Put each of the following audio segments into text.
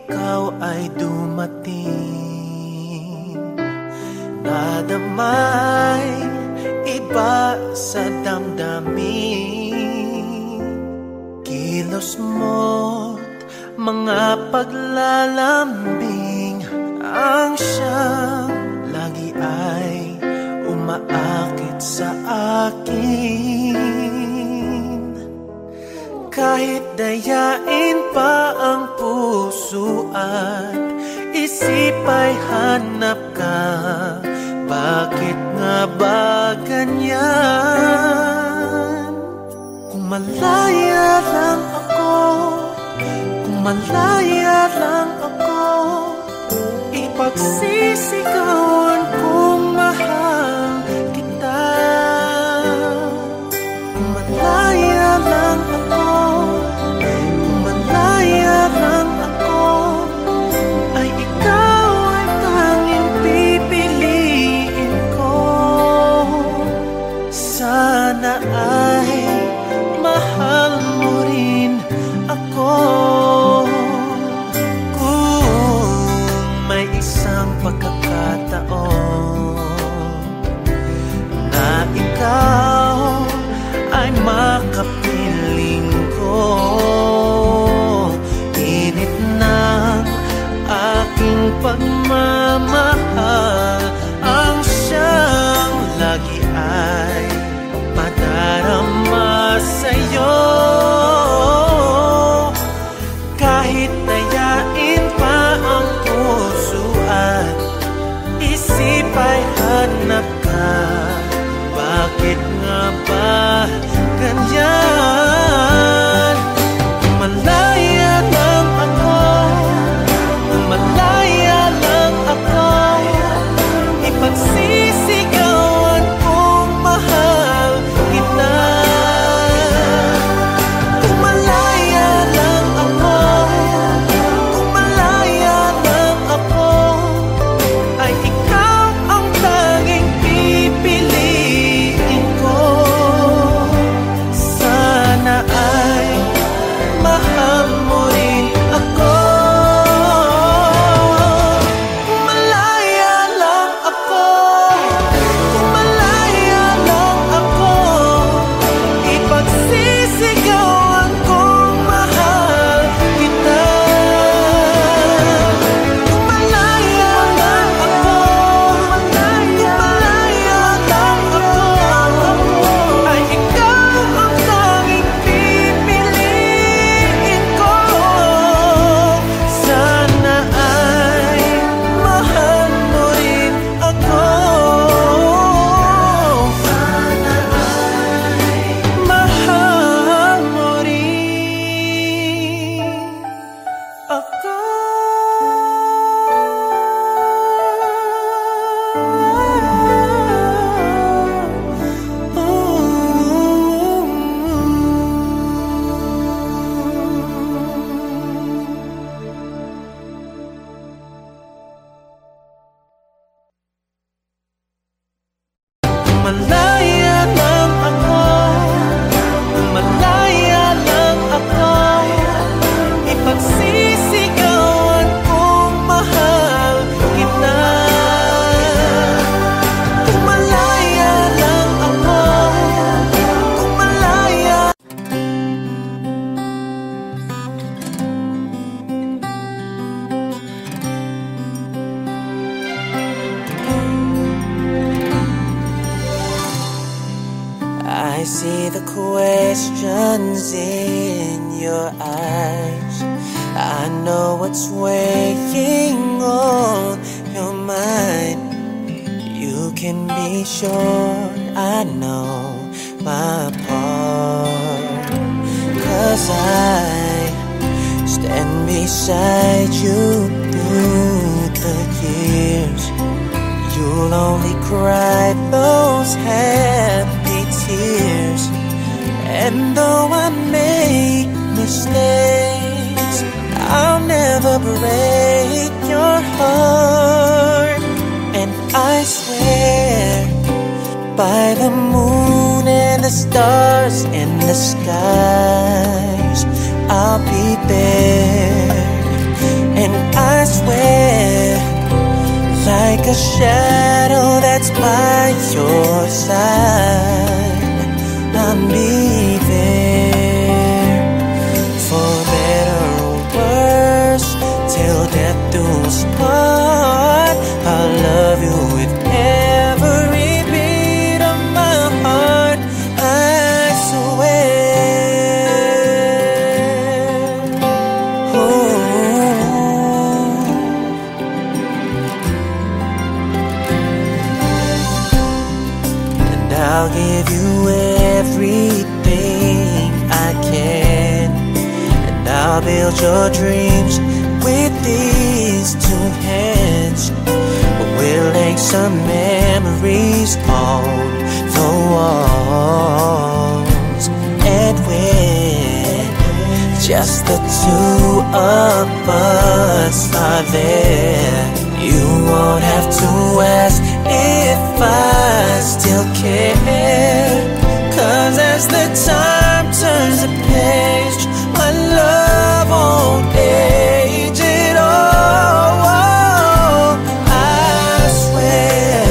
ikaw ay dumating. Nadamay iba sa damdamin. Kilos mo't mga paglalambing ang siyang lagi ay umaakit sa akin. Kahit dayain pa ang puso at isip ay hanap ka, bakit nga ba ganyan? Kung malaya lang ako, kung malaya lang ako, ipagsisigawan kung mahal kita. Kung malaya lang ako, kung malaya lang ako, ay ikaw ay tanging pipiliin ko. Sana ay mahal mo rin ako. Isang pagkakataon na ikaw ay makapiling ko. Init ng aking pagmamahal ang siyang lagi ay madarama sa'yo. Kahit dayain pa ang puso at isip ay hanap ka, bakit nga ba ganyan? Kung malaya lang ako, kung malaya lang ako, ipagsisigawan kung mahal kita. Kung malaya lang ako, kung malaya lang ako, ay ikaw ang tanging pipiliin ko. Sana ay mahal mo rin ako. Kung malaya lang ako, kung malaya lang ako, ipagsisigawan kung mahal kita. Kung malaya lang ako, kung malaya lang ako, ay ikaw ang tanging pipiliin ko. Sana ay mahal mo rin ako. Sana ay mahal mo rin ako. Malaya lang ako, malaya lang ako, ipagsisigawan kung mahal kita. Kung malaya lang ako, kung malaya. I see the questions in your eyes. I know what's weighing on your mind. You can be sure I know my part, 'cause I stand beside you through the years. You'll only cry those happy tears. And though I make mistakes, I'll never break your heart. And I swear by the moon and the stars in the skies, I'll be there. And swear, like a shadow that's by your side, I'll be there, for better or worse, till death do us part. I'll love you with every beat of my heart, I swear. And I'll give you everything I can, and I'll build your dreams with these two hands. We'll hang some memories on the walls, and when just the two of us are there, you won't have to ask if I still care. 'Cause as the time turns the page, my love won't age at all. I swear,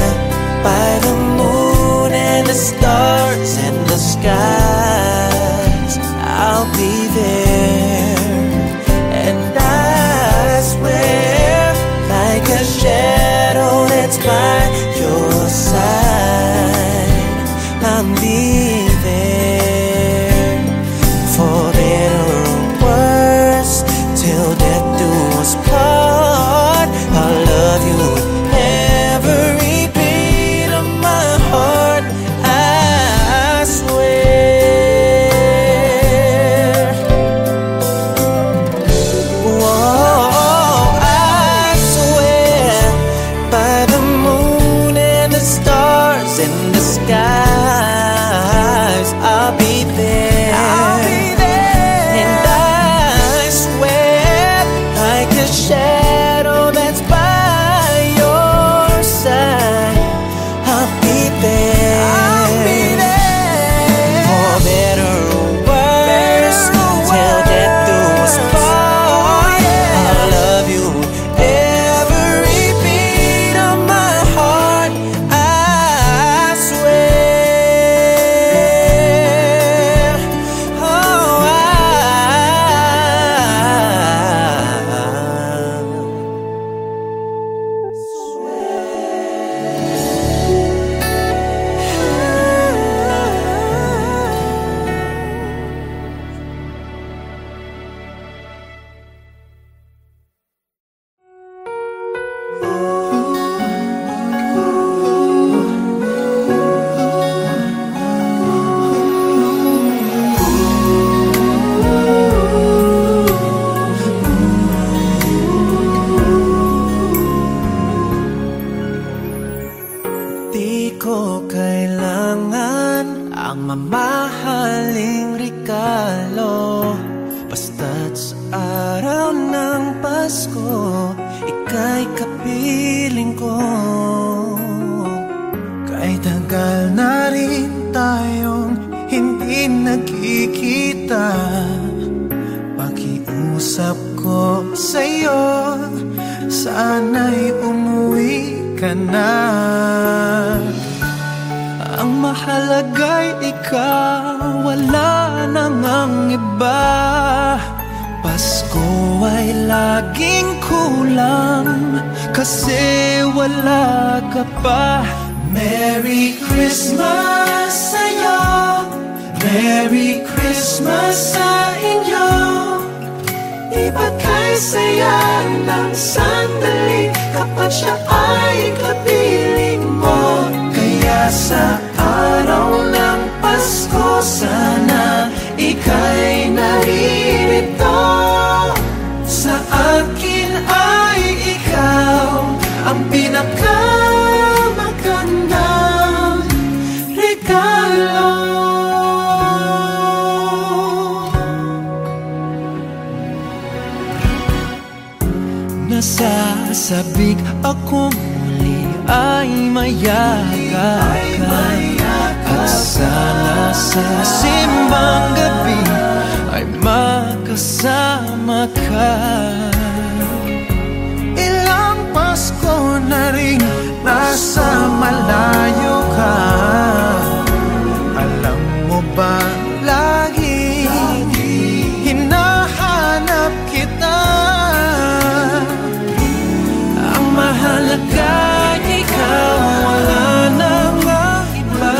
by the moon and the stars and the skies, I'll be there. And I swear, like a shadow that's by your side, I'll be there, for better or worse, till death do us part. I'll love you with every beat of my heart, I swear. Whoa, I swear, by the moon and the stars and the skies, I'll be there. I'll be there. And I swear, like a shadow that's by your side, I'll be there. I'll be there, for better or worse, till death do us part. I'll love you every beat of my heart, I swear. Oh, di ko kailangan ang mamahaling regalo, basta't sa araw ng Pasko, ika'y kapiling ko. Kahit tagal na rin tayong hindi nagkikita, pakiusap ko sa'yo, sana'y umuwi ka na. Ang mahalaga'y ikaw, wala nang ang iba. Pasko ay laging kulang, kasi wala ka pa. Merry Christmas sa'yo, Merry Christmas sa inyo. Ipagkay saya ng sandali kapag siya ay kapiling mo. Kaya sa araw ng Pasko, sana ika'y naririto. Sa akin ay ikaw ang pinakamagandang regalo. Nasasabik ako muli ay mayakap ka, at sana sa simbang gabi ay makasama ka. nasa malayo ka. Alam mo ba, lagi hinahanap kita. Ang mahalaga ikaw, wala nang iba.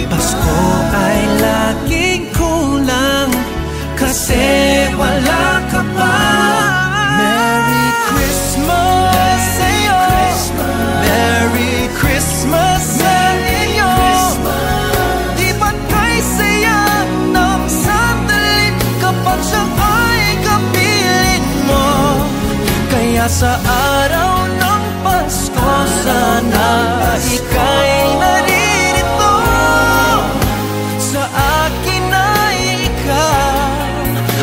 Pasko ay laging kulang kasi wala ka pa. Merry Christmas sa'yo, Merry Christmas sa inyo. Di ba't kay saya ng sandali kapag siya ay kapiling mo? Kaya sa araw ng Pasko, sana ika'y naririto. Sa akin ay ikaw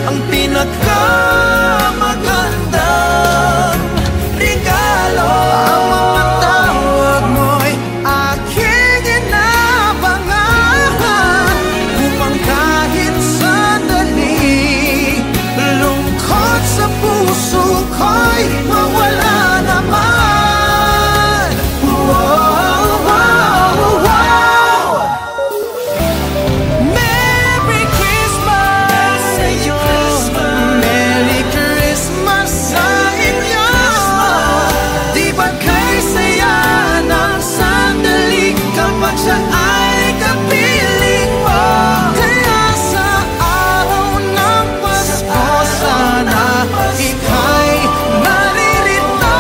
ang pinakamagandang regalo. Ang mga tawag mo'y aking inabangan, upang kahit sandali lungkot sa puso ko'y mawala naman. Wow, wow, wow. Merry Christmas sa'yo, Merry Christmas sa inyo. Di ba't kay saya ng sandali kapag siya ay kapiling mo? Kaya sa araw ng Pasko, sana ika'y naririto.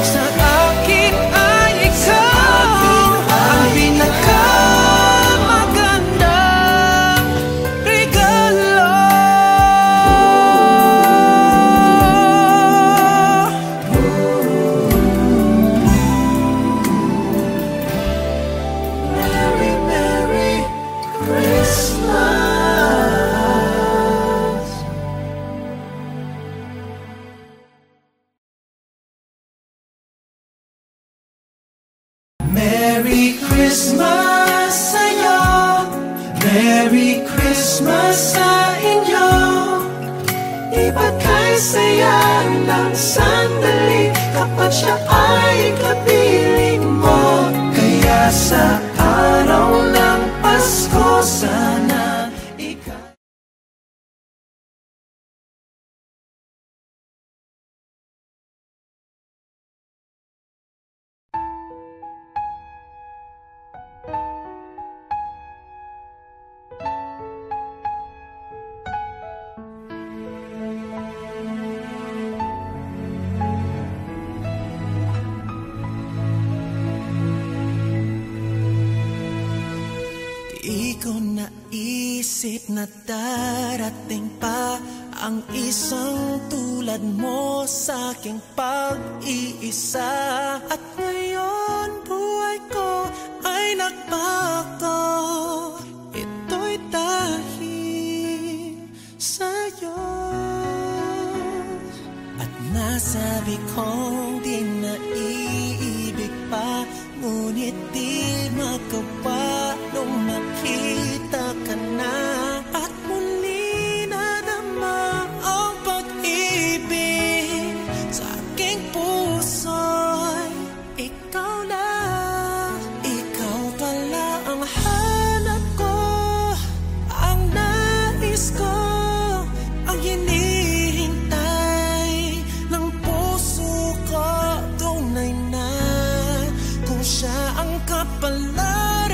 Sa akin ay ikaw ang pinakamagandang regalo. Merry, Merry Christmas. Merry Christmas sa'yo, Merry Christmas sa inyo. Di ba't kay saya ng sandali kapag siya ay kapiling mo? Kaya sa araw ng Pasko, sana ikaw. Di ko naisip na darating pa ang isang tulad mo sa aking pag-iisa. At ngayon buhay ko ay nagbago. Ito'y dahil sa'yo. At nasabi kong di naiibig pa, ngunit di magawa nung makita ka na. At muli nadama ang pag-ibig sa aking puso'y ikaw lang. Ikaw pala ang hanap ko, ang nais ko, ang hinihintay ng puso ko. Tunay na kung siya ang kapalan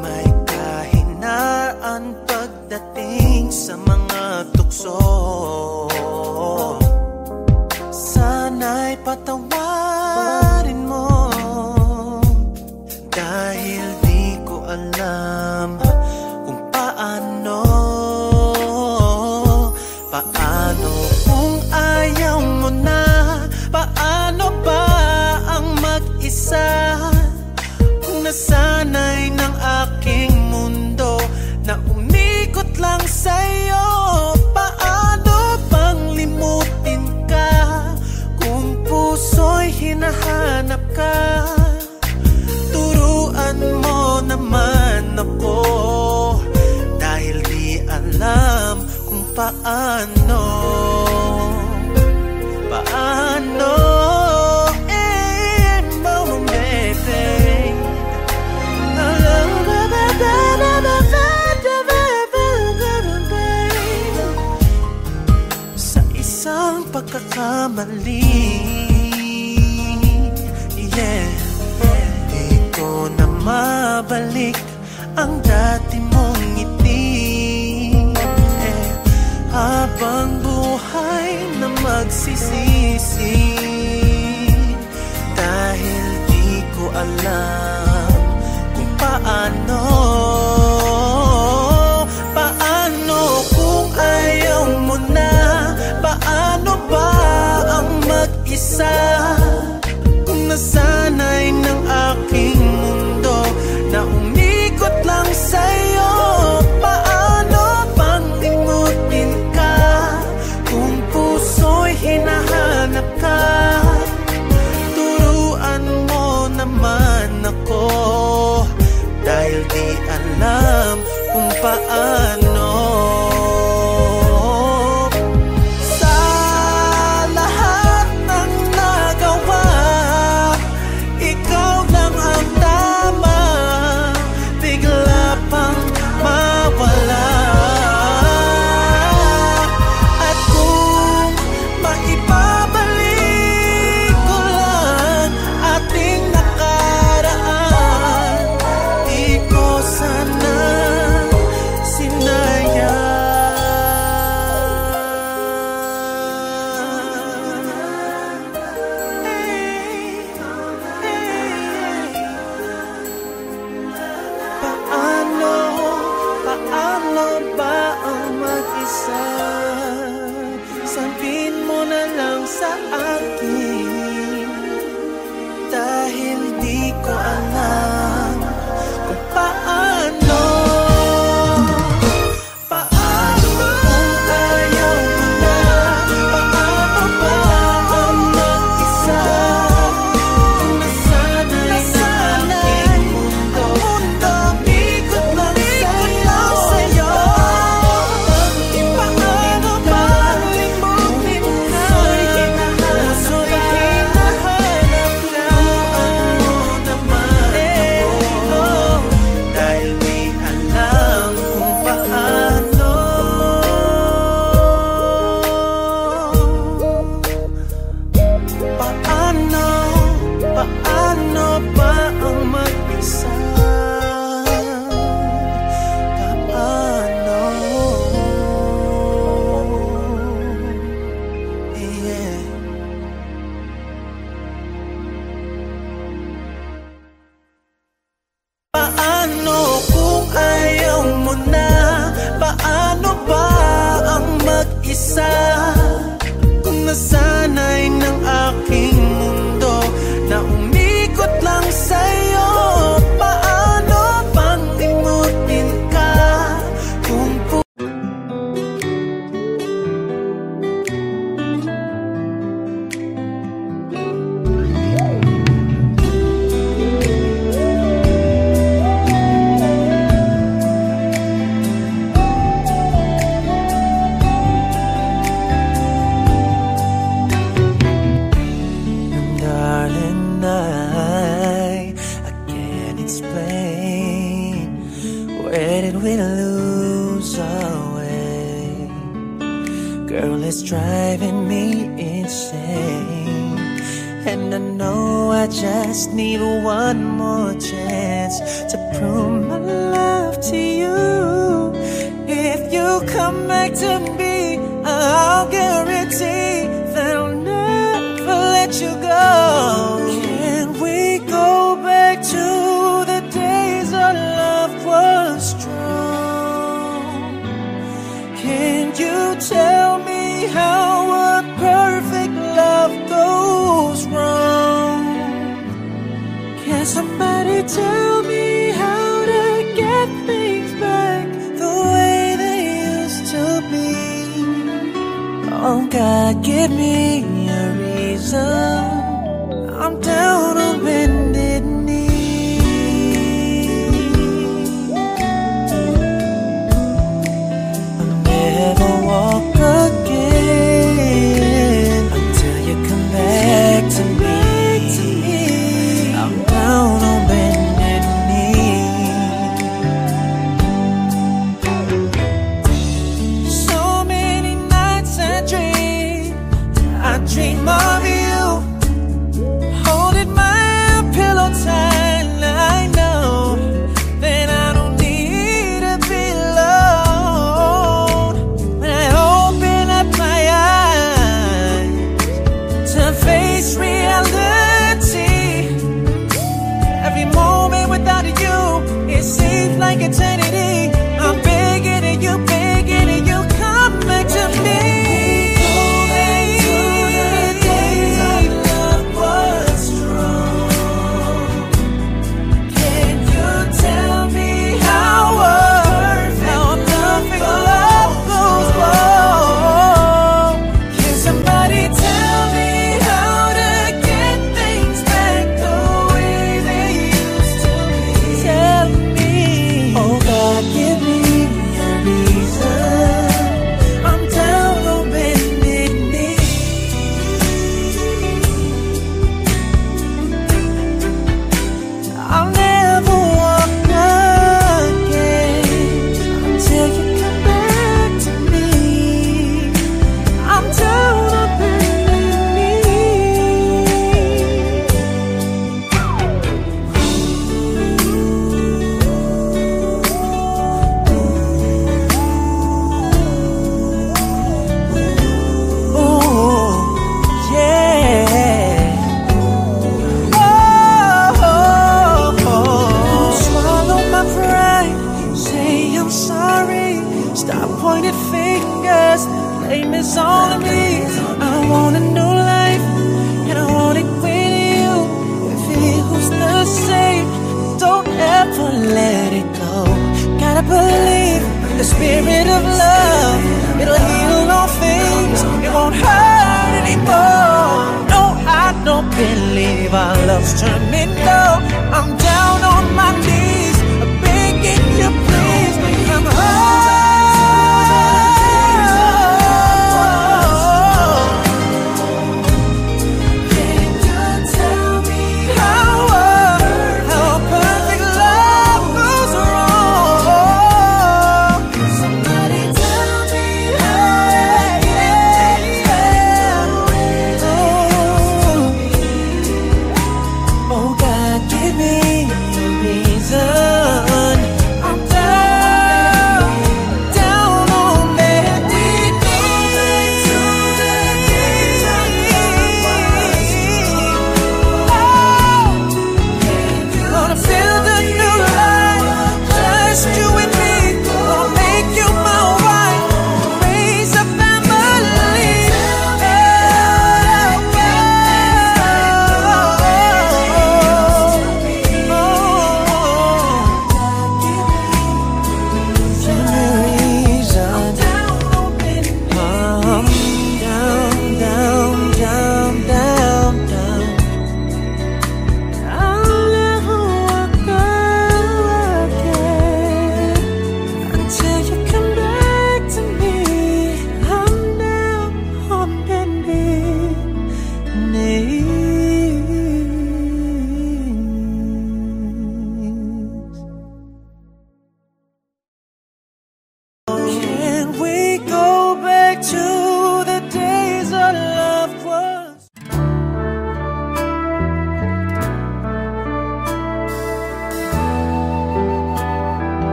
May kahinaan pagdating sa mga tukso. Sana'y patawarin mo, dahil di ko alam kung paano. Paano kung ayaw mo na? Paano ba ang mag-isa? Kung nasanay ng aking mundo na umikot lang sa'yo. Paano bang limutin ka kung puso'y hinahanap ka? Turuan mo naman ako, dahil di alam kung paano. Paano? Sa isang pagkakamali, di ko na mabalik ang dati mong ngiti. Habang buhay na magsisisi, dahil di ko alam kung paano. Paano kung ayaw mo na? Paano ba ang mag-isa? Kung nasanay ng aking mundo na umikot lang sa'yo. Paano bang limutin ka kung puso'y hinahanap ka? Turuan mo naman ako, dahil di alam kung paano. Sa lahat ng nagawa, ikaw lang ang tama. Bigla pang mawala. At kung maibabalik ko lang ating nakaraan, di ko sana sinayang. Paano, paano ba ang mag-isa? Sabihin mo na lang sa akin, dahil di ko alam kung paano. Paano kung ayaw mo na? Paano ba ang mag-isa? Kung nasanay sa aking mundo na umikot lang sa'yo. Paano ba limutin ka? Puso'y hinahanap ka. Ano naman ako, dahil di alam kung paano. Paano, paano ba ang mag-isa? Paano? Yeah. Paano kung ayaw mo na? Paano ba ang mag-isa? Kung nasanay ng aking mundo na umikot lang sa'yo. Paano bang limutin ka kung just need one more chance to prove my love to you. If you come back to me, I'll guarantee that I'll never let you go. Can we go back to the days our love was strong? Can you tell me how a perfect love goes wrong? Can somebody tell me how to get things back the way they used to be? Oh God, give me a reason. I'm down on bended knee. I'll never walk again until you come back to me. I'm down on bended knee. So many nights I dream of you, holding my pillow tight. I know that I don't need to be alone. When I open up my eyes to face reality, every moment without you, it seems like eternity. I'm begging you, come back to me.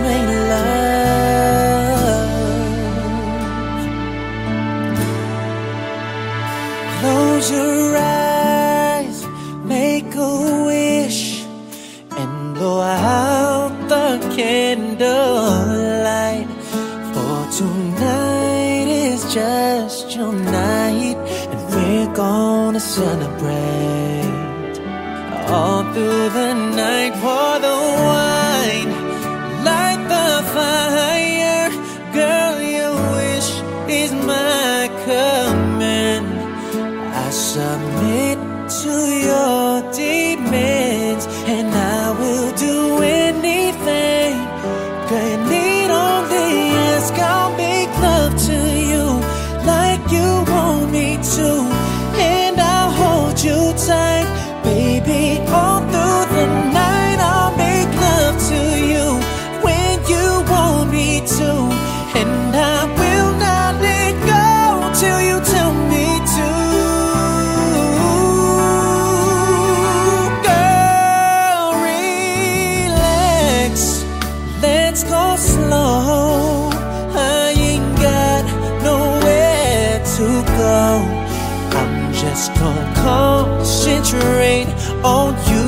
made love. Close your eyes, make a wish, and blow out the candlelight. For tonight is just your night, and we're gonna celebrate. All through the night, pour the wine, light the fire. Girl, your wish is my command. I submit to your demands, and I will do anything. Girl, you need only ask. I'll make love to you like you want me to, and I'll hold you tight, baby, all through the night. I'll make love to you when you want me to, and I will not let go till you tell me to. Girl, relax, let's go slow. I ain't got nowhere to go. I'm just gonna concentrate on you.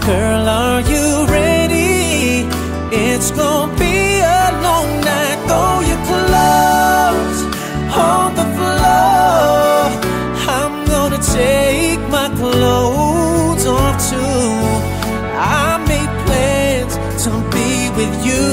Girl, are you ready? It's gonna be a long night. Throw your clothes on the floor. I'm gonna take my clothes off too. I made plans to be with you.